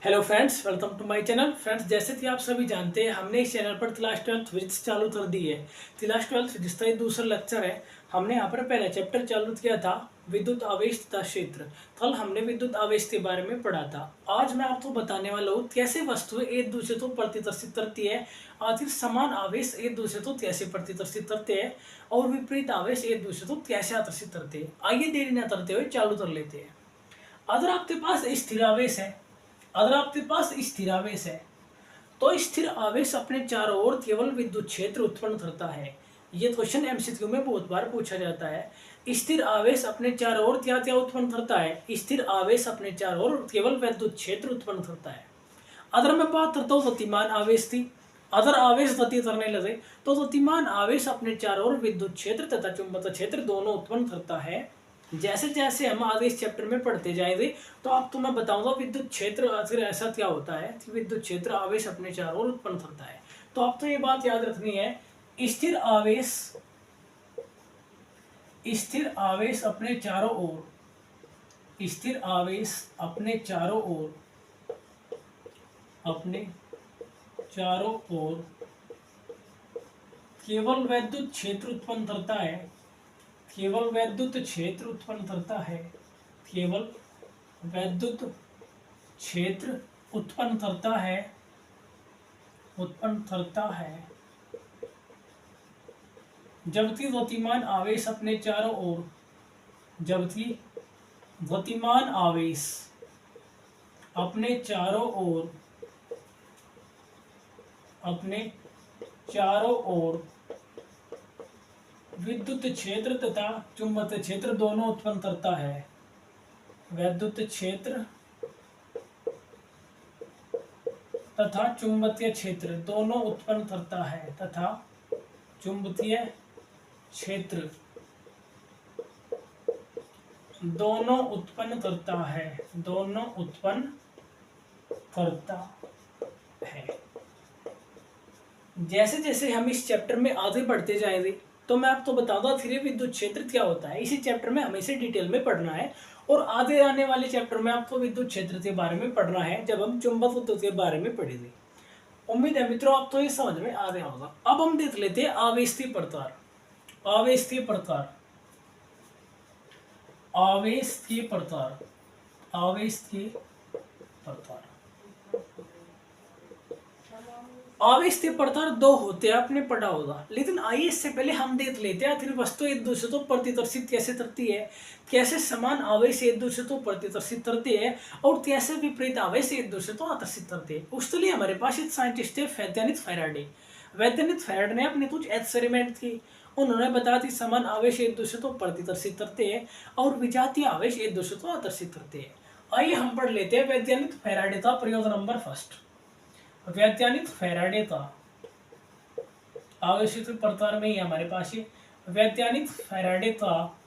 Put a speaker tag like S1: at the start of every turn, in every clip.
S1: Hello friends, welcome to my channel. Friends, जैसे कि आप सभी जानते हैं, हमने इस चैनल पर क्लास 12 फिजिक्स चालू कर दी है। क्लास 12 फिजिक्स का ये दूसरा लेक्चर है। हमने यहाँ पर पहला चैप्टर चालू किया था, विद्युत आवेश तथा क्षेत्र। कल हमने विद्युत आवेश के बारे में पढ़ा था। आज मैं आपको बताने वाला हूँ कैसे वस्तुएं एक दूसरे को प्रतिकर्षित करती है, आखिर समान आवेश एक दूसरे को कैसे प्रतिकर्षित करते हैं और विपरीत आवेश एक दूसरे को कैसे आकर्षित करते हैं। आइए देरी न करते हुए चालू कर लेते हैं। अगर आपके पास स्थिर आवेश है तो स्थिर आवेश अपने चारों ओर केवल विद्युत क्षेत्र उत्पन्न करता है। ये क्वेश्चन एमसीक्यू में बहुत बार पूछा जाता है। स्थिर आवेश अपने चारों ओर क्या क्या उत्पन्न करता है? स्थिर आवेश अपने चारों ओर केवल विद्युत क्षेत्र उत्पन्न करता है। अगर मैं बात करता हूँ गतिमान आवेश की, अगर आवेश गति करने लगे तो गतिमान आवेश अपने चारों ओर विद्युत क्षेत्र तथा चुंबकीय क्षेत्र दोनों उत्पन्न करता है। जैसे जैसे हम आगे इस चैप्टर में पढ़ते जाएंगे तो आपको मैं बताऊंगा विद्युत क्षेत्र आखिर ऐसा क्या होता है कि विद्युत क्षेत्र आवेश अपने चारों ओर उत्पन्न करता है। तो आपको ये बात याद रखनी है, स्थिर आवेश अपने चारों ओर, स्थिर आवेश अपने चारों ओर केवल विद्युत क्षेत्र उत्पन्न करता है, केवल विद्युत क्षेत्र उत्पन्न करता है, केवल विद्युत क्षेत्र उत्पन्न करता है, जबकि गतिमान आवेश अपने चारों ओर, जबकि गतिमान आवेश अपने चारों ओर विद्युत क्षेत्र तथा चुंबकीय क्षेत्र दोनों उत्पन्न करता है। विद्युत क्षेत्र तथा चुंबकीय क्षेत्र दोनों उत्पन्न करता है, तथा चुंबकीय क्षेत्र दोनों उत्पन्न करता है, जैसे जैसे हम इस चैप्टर में आगे बढ़ते जाएंगे तो मैं आपको बताऊंगा आखिर विद्युत क्षेत्र क्या होता है। इसी चैप्टर में हमें इसे डिटेल में पढ़ना है और आगे आने वाले चैप्टर में आपको विद्युत क्षेत्र के बारे में पढ़ना है जब हम चुंबक विद्युत के बारे में पढ़ेंगे। उम्मीद है मित्रों आपको ये समझ में आ गया होगा। अब हम देख लेते हैं आवेश के प्रकार। आवेश के प्रकार दो होते हैं, आपने पढ़ा होगा। लेकिन आइए इससे पहले हम देख लेते हैं आखिर वस्तु एक दूसरे को प्रतिकर्षित कैसे करती है, कैसे समान आवेश एक दूसरे को प्रतिकर्षित करते हैं और कैसे विपरीत आवेश एक दूसरे को आकर्षित करते हैं। उसके लिए हमारे पास एक साइंटिस्ट है, वैज्ञानिक फैराडे। वैज्ञानिक फैराडे ने अपने कुछ एक्सपेरिमेंट की। उन्होंने बताया कि समान आवेश एक दूसरे को प्रतिकर्षित करते हैं और विजातीय आवेश एक दूसरे को आकर्षित करते हैं। आइए हम पढ़ लेते हैं वैज्ञानिक फैराडे का प्रयोग नंबर फर्स्ट। वैज्ञानिक फैराडे का आवेश के प्रकार में ही हमारे पास है। वैज्ञानिक फैराडे का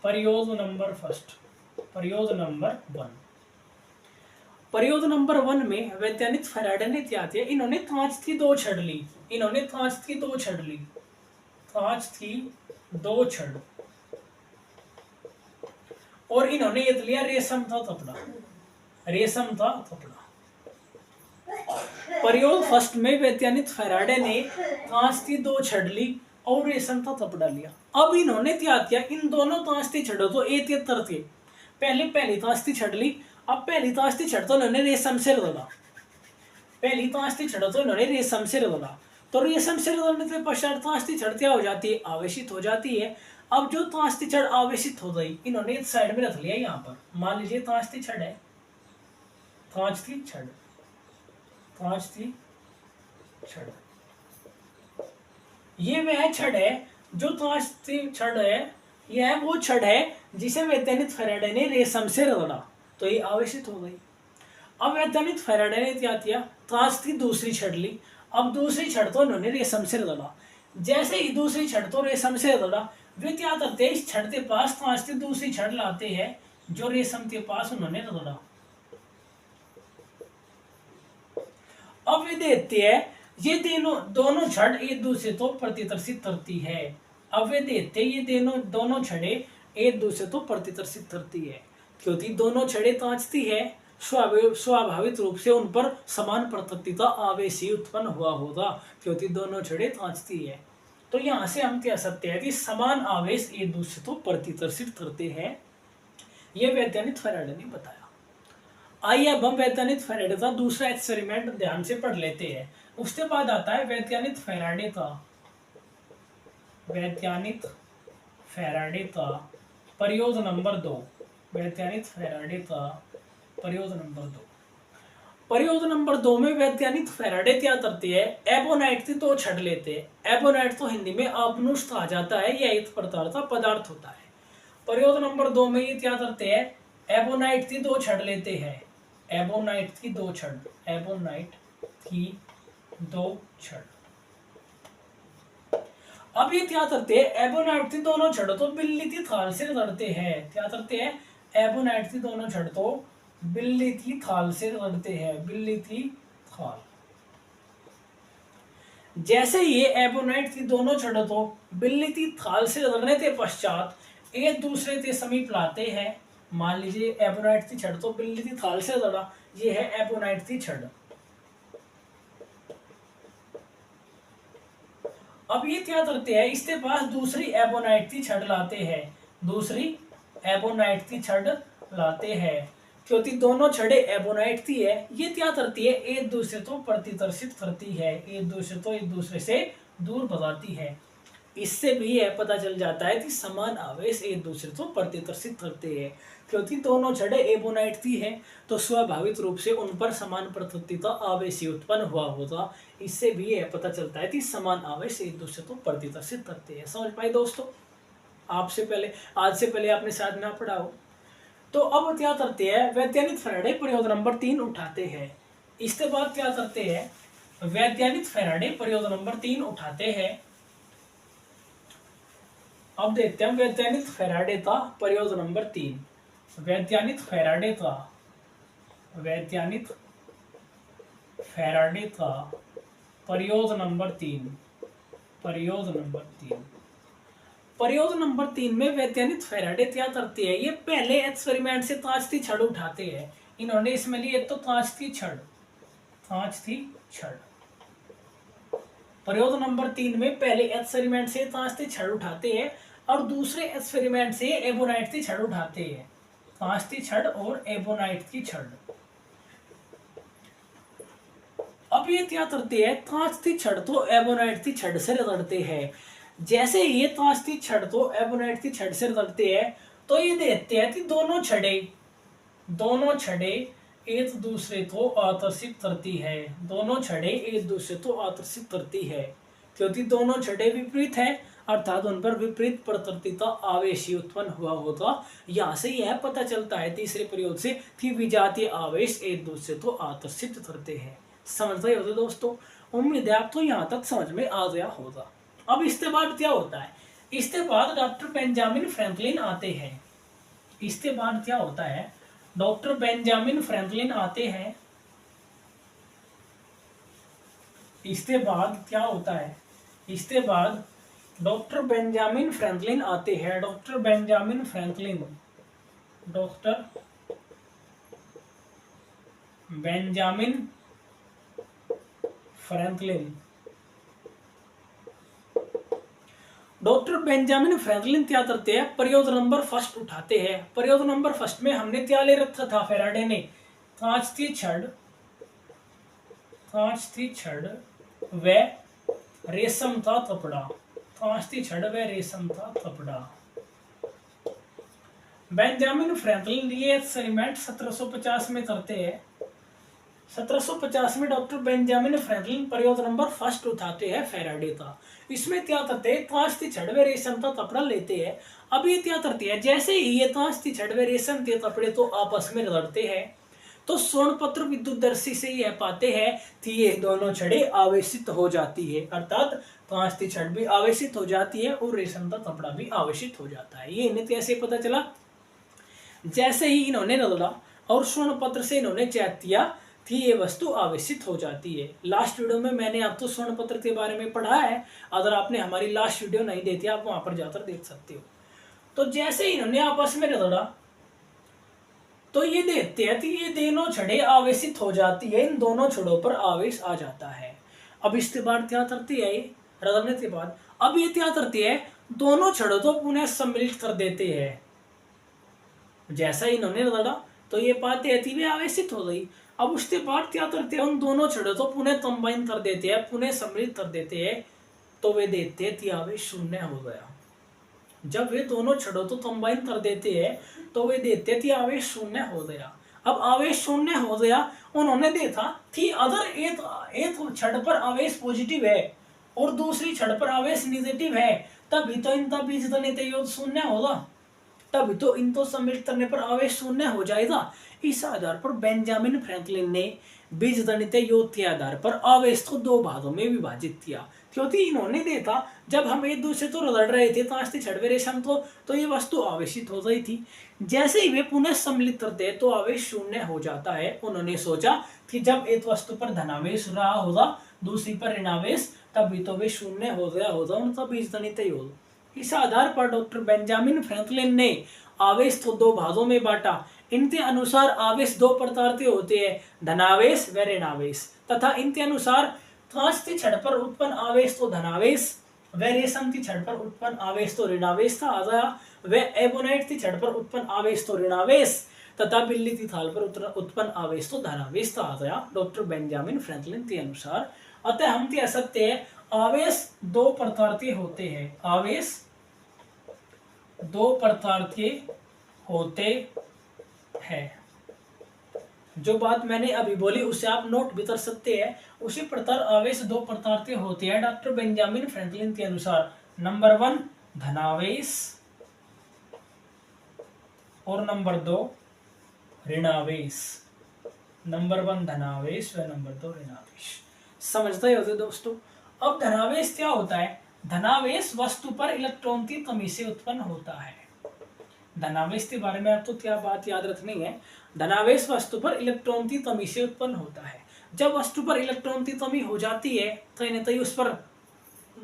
S1: प्रयोग नंबर फर्स्ट, प्रयोग नंबर वन में वैज्ञानिक फैराडे ने क्या किया? इन्होंने कांच की दो छड़ और इन्होंने ये लिया रेशम का कपड़ा। प्रयोग फर्स्ट में वैज्ञानिक फैराडे ने कांच की दो छड़ ली और रेशम का कपड़ा लिया। अब इन्होंने क्या किया? इन दोनों कांच की छड़ों को एक एक करके पहली कांच की छड़ ली। अब पहली कांच की छड़ तो इन्होंने रेशम से रगड़ा, तो रेशम से रगड़ने के पश्चात कांच की छड़ क्या हो जाती है? आवेशित हो जाती है। अब जो कांच की छड़ आवेशित हो गई, इन्होंने एक साइड में रख लिया। यहाँ पर मान लीजिए कांच की छड़ है, कांच की छड़, ये वह छड़ है जो कांच की छड़ है, यह वो छड़ है जिसे वैज्ञानिक फैराडे ने रेशम से रगड़ा, तो ये आवेशित हो गई। अब वैज्ञानिक फैराडे ने क्या किया? कांच की दूसरी छड़ ली। अब दूसरी छड़ तो उन्होंने रेशम से रगड़ा। जैसे ही दूसरी छड़ तो रेशम से रगड़ा, वे क्या करते हैं? इस छड़ के पास कांच की दूसरी छड़ लाते हैं जो रेशम के पास उन्होंने रगड़ा। अब वे देखते हैं ये दोनों छड़ एक दूसरे को प्रतिकर्षित करती है। अब वे देखते हैं ये दोनों छड़े एक दूसरे को प्रतिकर्षित करती है, क्योंकि दोनों छड़े कांच की है स्वाभाविक रूप से उन पर समान प्रकृतिता आवेश ही उत्पन्न हुआ होगा, क्योंकि दोनों छड़ें कांचती है। तो यहाँ से हम कह सकते हैं कि समान आवेश एक दूसरे को प्रतिकर्षित करते हैं। यह वैज्ञानिक फैराडे ने बताया। आइए अब हम वैज्ञानिक फैराडे का दूसरा एक्सपेरिमेंट ध्यान से पढ़ लेते हैं। उसके बाद आता है वैज्ञानिक फैराडे का प्रयोग नंबर 2। वैज्ञानिक फैराडे का प्रयोग नंबर 2। प्रयोग नंबर 2 में वैज्ञानिक फैराडे क्या करते हैं, एबोनाइट की 2 छड़ लेते हैं। एबोनाइट तो हिंदी में आपनुष्ट कहा जाता है, यह एक प्रकार का पदार्थ होता है। प्रयोग नंबर 2 में ये क्या करते हैं, एबोनाइट की 2 छड़ लेते हैं। एबोनाइट की 2 छड़, एबोनाइट की 2 छड़। अब ये क्या करते हैं, एबोनाइट की दोनों छड़ तो बिल्ली की खाल से रगड़ते हैं। क्या करते हैं, एबोनाइट की दोनों छड़ तो बिल्ली की खाल से रगड़ते हैं, बिल्ली की खाल। जैसे ये एबोनाइट की दोनों छड़ तो बिल्ली की खाल से रगड़ने के पश्चात एक दूसरे के समीप लाते हैं। मान लीजिए एबोनाइट की छड़ तो बिल्ली की खाल से रगड़ा, ये है एबोनाइट की छड़। अब ये क्या करते हैं, इसके पास दूसरी एबोनाइट की छड़ लाते हैं, दूसरी एबोनाइट की छड़ लाते हैं, क्योंकि दोनों छड़े एबोनाइट की है। ये क्या करती है, एक दूसरे को प्रतिकर्षित करती है, एक दूसरे को एक दूसरे से दूर भगाती है। इससे भी यह पता चल जाता है कि समान आवेश एक दूसरे को प्रतिकर्षित करते हैं। क्योंकि दोनों छड़े एबोनाइट की है तो स्वाभाविक रूप से उन पर समान प्रकृति का आवेश ही उत्पन्न हुआ होगा। इससे भी यह पता चलता है कि समान आवेश एक दूसरे को प्रतिकर्षित करते हैं। समझ पाए दोस्तों, आपसे पहले आज से पहले आपने शायद ना पढ़ा हो। तो अब क्या करते हैं, वैज्ञानिक फैराडे प्रयोग नंबर 3 उठाते हैं। इसके बाद क्या करते हैं, वैज्ञानिक फैराडे प्रयोग नंबर 3 उठाते हैं। अब देखते हैं वैज्ञानिक फैराडे का प्रयोग नंबर 3। वैज्ञानिक फैराडे का प्रयोग नंबर 3। प्रयोग नंबर 3 में वैज्ञानिक फैराडे क्या करते हैं, ये पहले एक्सपेरिमेंट से कांच की छड़ उठाते हैं। इन्होंने इसमें लिए तो कांच की छड़। प्रयोग नंबर 3 में पहले एक्सपेरिमेंट से कांच की छड़ उठाते हैं और दूसरे एक्सपेरिमेंट से एबोनाइट की छड़ उठाते हैं। कांच की छड़ और एबोनाइट की छड़। अब ये क्या करते हैं, कांच की छड़ तो एबोनाइट की छड़ से रगड़ते हैं। जैसे ये कांच की छड़ तो एबोनाइट की छड़ से रगड़ते हैं तो ये देखते हैं कि दोनों छड़े एक दूसरे को आकर्षित करती है। दोनों छड़े एक दूसरे को आकर्षित करती है क्योंकि दोनों छड़े विपरीत है, अर्थात उन पर विपरीत प्रकृति का आवेश ही उत्पन्न हुआ होगा। यहाँ से यह पता चलता है तीसरे प्रयोग से कि विजातीय आवेश एक दूसरे को आकर्षित करते हैं। समझ रहे हो दोस्तों, उम्मीद है आपको यहाँ तक समझ में आ गया होगा। अब इसके बाद क्या होता है, इसके बाद डॉक्टर बेंजामिन फ्रैंकलिन आते हैं। इसके बाद क्या होता है, डॉक्टर बेंजामिन फ्रैंकलिन आते हैं। इसके बाद क्या होता है, इसके बाद डॉक्टर बेंजामिन फ्रैंकलिन आते हैं। Doctor Benjamin Franklin doctor Benjamin Franklin क्या करते हैं, प्रयोग नंबर 1 उठाते हैं। प्रयोग नंबर 1 में हमने क्या ले रखा था, फैराडे ने कांच की छड़ व रेशम का कपड़ा। कांच की छड़ व रेशम का कपड़ा। बेंजामिन फ्रैंकलिन ये एक्सपेरिमेंट 1750 में करते हैं। 1750 में डॉक्टर बेंजामिन फ्रैंकलिन प्रयोग नंबर 1 उठाते हैं फैराडे का। इसमें क्या करते हैं, कांच की छड़ व रेशम का कपड़ा लेते हैं। अब ये क्या करती है, जैसे ही ये कांच की छड़ व रेशम के कपड़े तो आपस में रगड़ते हैं तो स्वर्णपत्र विद्युतदर्शी से यह पाते हैं कि ये दोनों छड़ें आवेशित हो जाती है, अर्थात कांच की छड़ भी आवेशित हो जाती है और रेशम का कपड़ा भी आवेशित हो जाता है। ये इन्हें कैसे पता चला, जैसे ही इन्होंने रगड़ा और स्वर्णपत्र से इन्होंने चेक किया कि ये वस्तु आवेशित हो जाती है। लास्ट वीडियो में मैंने आपको स्वर्णपत्र के बारे में पढ़ा है, अगर आपने हमारी लास्ट वीडियो नहीं देखी आप वहां पर जाकर देख सकते हो। तो जैसे इन्होंने आपस में रगड़ा तो ये देखते हैं कि ये दोनों छड़ें आवेशित हो जाती है, इन दोनों छड़ों पर आवेश आ जाता है। अब इसके बाद क्या करती है, ये रगड़ने के बाद अब ये क्या करती है, दोनों छड़ों को पुनः सम्मिलित कर देते हैं। जैसा इन्होंने रगड़ा तो ये पाते थी वे आवेशित हो गई। अब उसके बाद क्या करते हैं, उन दोनों छड़ों को पुनः कंबाइन कर देते हैं, पुनः सम्मिलित कर देते हैं, तो वे देखते हैं कि आवेश शून्य हो गया। जब वे दोनों छड़ों को कंबाइन कर देते हैं तो वे देखते थे आवेश शून्य हो गया। अब आवेश शून्य हो गया, उन्होंने देखा कि अगर एक छड़ पर आवेश पॉजिटिव है और दूसरी छड़ पर आवेश नेगेटिव है, तभी तो इनका बीजगणित योग शून्य होगा, तभी तो इनको सम्मिलित करने पर आवेश शून्य हो जाएगा। इस आधार पर बेंजामिन फ्रैंकलिन ने बीजगणित योग के आधार पर आवेश को दो भागों में विभाजित किया, क्योंकि इन्होंने देखा जब हम एक दूसरे को रगड़ रहे थे तांस्ती छड़वे रेशम तो ये वस्तु आवेशित हो गई थी। जैसे ही वे पुनः सम्मिलित करते हैं तो आवेश शून्य हो जाता है। उन्होंने सोचा कि जब एक वस्तु पर धनावेश रहा होगा दूसरी पर ऋणावेश, तभी तो वे शून्य हो गया होगा उनका बीजगणित योग। इस आधार पर डॉक्टर बेंजामिन फ्रैंकलिन ने आवेश को दो भागों में बांटा। इनके अनुसार आवेश दो प्रकार के होते हैं, धनावेश व ऋणावेश, तथा इनके अनुसार कांच की छड़ पर उत्पन्न आवेश तो धनावेश व रेशम की छड़ पर उत्पन्न आवेश तो ऋणावेश था आ गया, व एबोनाइट की छड़ पर उत्पन्न आवेश तो ऋणावेश तथा बिल्ली की थाल पर उत्पन्न आवेश तो धनावेश था आ गया डॉक्टर बेंजामिन फ्रैंकलिन के अनुसार। अतः हम कह सकते हैं आवेश दो प्रकार के होते हैं, आवेश दो प्रकार के होते हैं। जो बात मैंने अभी बोली उसे आप नोट भी कर सकते हैं। उसी प्रकार आवेश दो प्रकार के होते हैं डॉक्टर बेंजामिन फ्रैंकलिन के अनुसार। नंबर 1 धनावेश और नंबर 2 ऋणावेश। नंबर 1 धनावेश व नंबर 2 ऋणावेश। समझते ही होते दोस्तों। अब धनावेश क्या होता है? धनावेश वस्तु पर इलेक्ट्रॉन की कमी से उत्पन्न होता है। धनावेश के बारे में आपको क्या बात याद रखनी है, धनावेश वस्तु पर इलेक्ट्रॉन की कमी से उत्पन्न होता है। जब वस्तु पर इलेक्ट्रॉन की कमी हो जाती है तो न तो उस पर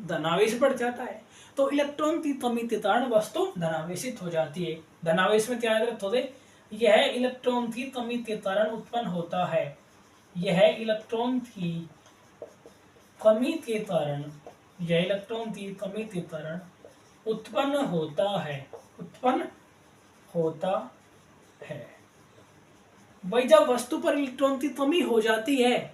S1: धनावेश बढ़ जाता है, तो इलेक्ट्रॉन की कमी के कारण वस्तु धनावेशित हो जाती है। धनावेश में क्या याद रखोगे, यह इलेक्ट्रॉन की कमी के कारण उत्पन्न होता है। यह इलेक्ट्रॉन की कमी के कारण, यह इलेक्ट्रॉन की कमी के कारण उत्पन्न होता है, उत्पन्न होता है। भाई जब वस्तु पर इलेक्ट्रॉन की कमी हो जाती है,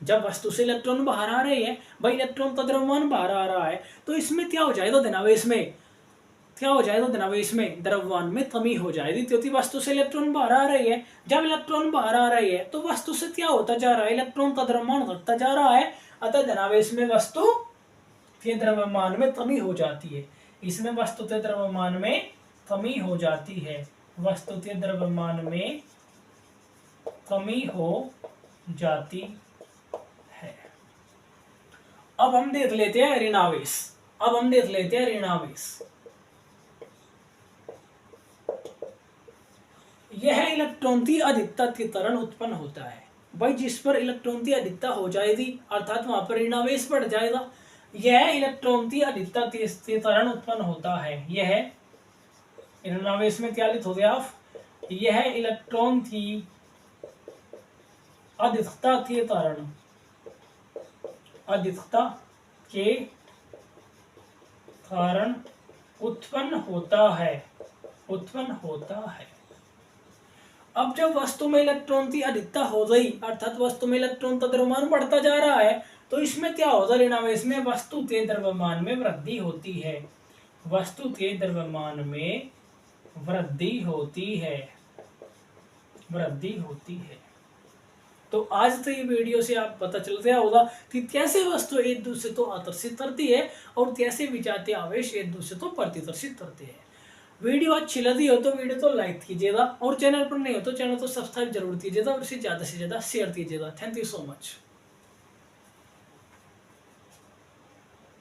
S1: जब वस्तु से इलेक्ट्रॉन बाहर आ रहे हैं, भाई इलेक्ट्रॉन का द्रव्यमान बाहर आ रहा है, तो इसमें क्या हो जाएगा, धनावेश में क्या हो जाएगा, धनावेश में द्रव्यमान में कमी हो जाएगी, क्योंकि वस्तु से इलेक्ट्रॉन बाहर आ रही है। जब इलेक्ट्रॉन बाहर आ रही है तो वस्तु से क्या होता जा रहा है, इलेक्ट्रॉन का द्रव्यमान घटता जा रहा है। अतः धनावेश में वस्तु के द्रव्यमान में कमी हो जाती है। इसमें वस्तु के द्रव्यमान में कमी हो जाती है, वस्तु के द्रव्यमान में कमी हो जाती है। अब हम देख लेते हैं ऋणावेश। अब हम देख लेते हैं ऋणावेश। यह इलेक्ट्रॉन की अधिकता के कारण उत्पन्न होता है। भाई जिस पर इलेक्ट्रॉन की अधिकता हो जाएगी अर्थात वहां पर ऋणावेश बढ़ जाएगा। यह इलेक्ट्रॉन की अधिकता के कारण उत्पन्न होता है। यह ऋणावेश में क्या लिख हो गया आप, यह इलेक्ट्रॉन की अधिकता के कारण, अधिकता के कारण उत्पन्न होता है, उत्पन्न होता है। अब जब वस्तु में इलेक्ट्रॉन की अधिकता हो गई अर्थात वस्तु में इलेक्ट्रॉन का द्रव्यमान बढ़ता जा रहा है, तो इसमें क्या होगा, ऋणावेश में वस्तु के द्रव्यमान में वृद्धि होती है, वस्तु के द्रव्यमान में वृद्धि होती है, वृद्धि होती है। तो आज तो ये वीडियो से आप पता चल गया होगा कि कैसे वस्तु एक दूसरे को आकर्षित करती है और कैसे विजातीय आवेश एक दूसरे को प्रतिकर्षित करते हैं। वीडियो अच्छी लगी हो तो वीडियो को लाइक कीजिएगा और चैनल पर नहीं हो तो चैनल को सब्सक्राइब जरूर कीजिएगा और इसे ज़्यादा से ज़्यादा शेयर कीजिएगा। Thank you so much.